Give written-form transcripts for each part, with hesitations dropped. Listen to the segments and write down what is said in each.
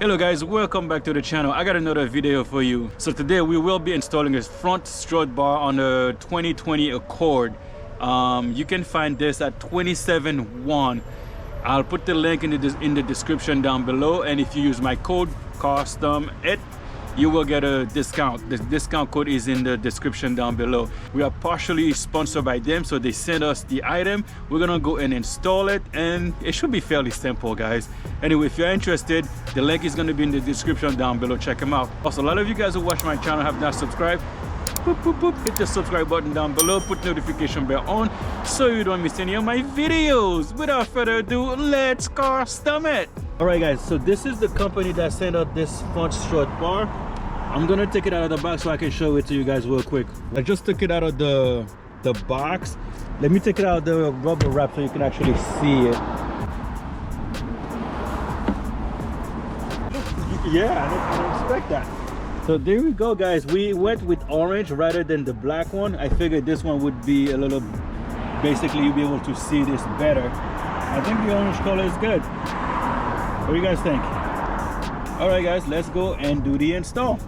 Hello guys, welcome back to the channel. I got another video for you. So today we will be installing a front strut bar on the 2020 Accord. You can find this at 27.1. I'll put the link in the description down below, and if you use my code CarStomIt, you will get a discount. The discount code is in the description down below. We are partially sponsored by them, so they sent us the item. We're gonna go and install it, and it should be fairly simple, guys. Anyway, if you're interested, the link is gonna be in the description down below. Check them out. Also, a lot of you guys who watch my channel have not subscribed. Boop, boop, boop. Hit the subscribe button down below, put notification bell on so you don't miss any of my videos. Without further ado, let's custom it. All right guys, so this is the company that sent out this front strut bar. I'm gonna take it out of the box so I can show it to you guys real quick. I just took it out of the box. Let me take it out of the rubber wrap so you can actually see it. Yeah, I didn't expect that. So there we go, guys. We went with orange rather than the black one. I figured this one would be a little, basically you'll be able to see this better. I think the orange color is good. What do you guys think? All right guys, let's go and do the install.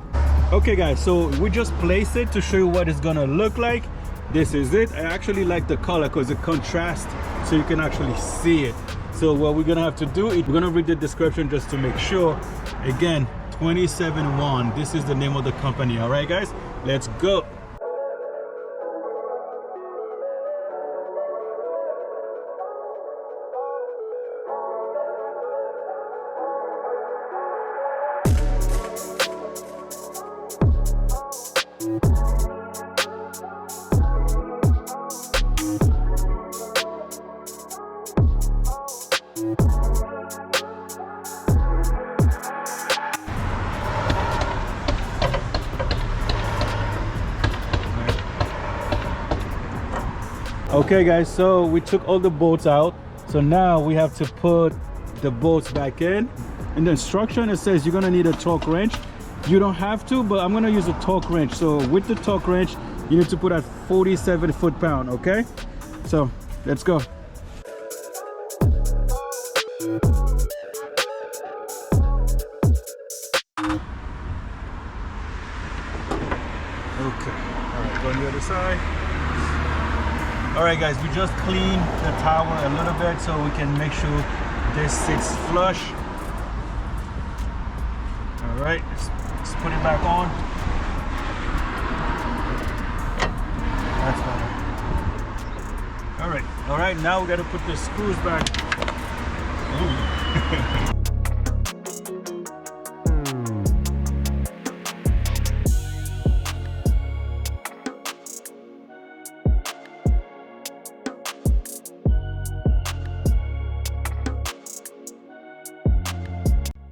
Okay guys, so we just placed it to show you what it's gonna look like. This is it. I actually like the color because it contrasts so you can actually see it. So what we're gonna have to do is we're gonna read the description just to make sure. Again, 27.1, this is the name of the company. All right guys, let's go. Okay guys, so we took all the bolts out, so now we have to put the bolts back in. In the instruction it says you're gonna need a torque wrench. You don't have to, but I'm gonna use a torque wrench. So with the torque wrench you need to put at 47 foot-pound. Okay, so let's go. Okay, all right, go on the other side. All right guys, we just cleaned the tower a little bit so we can make sure this sits flush. All right, let's put it back on. That's better. All right, now we got to put the screws back.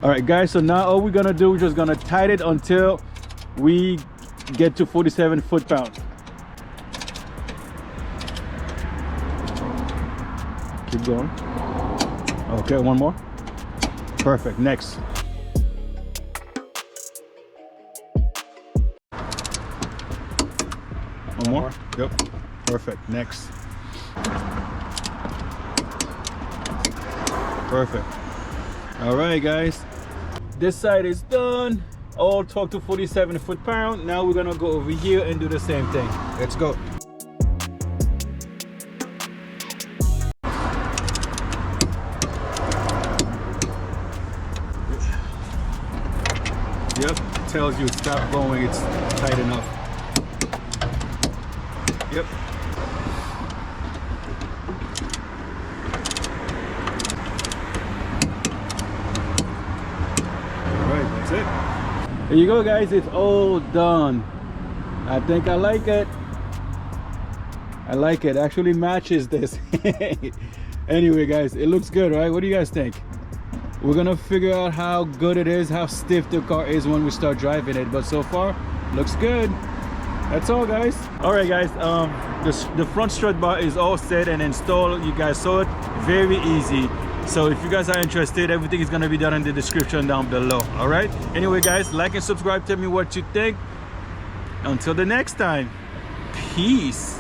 All right guys, so now all we're gonna do, we're just gonna tighten it until we get to 47 foot-pound. Keep going. Okay, one more. Perfect. Next. One more. Yep. Perfect. Next. Perfect. All right guys, this side is done. All torque to 47 foot-pound. Now we're gonna go over here and do the same thing. Let's go. Yep, it tells you stop going, it's tight enough. Yep. It. There you go guys, it's all done. I think I like it. I like it. Actually matches this. Anyway guys, it looks good, right? What do you guys think? We're gonna figure out how good it is, how stiff the car is when we start driving it, but so far looks good. That's all guys. All right guys, the front strut bar is all set and installed. You guys saw it, very easy. So if you guys are interested, everything is going to be down in the description down below. All right, anyway guys, like and subscribe, tell me what you think. Until the next time, peace.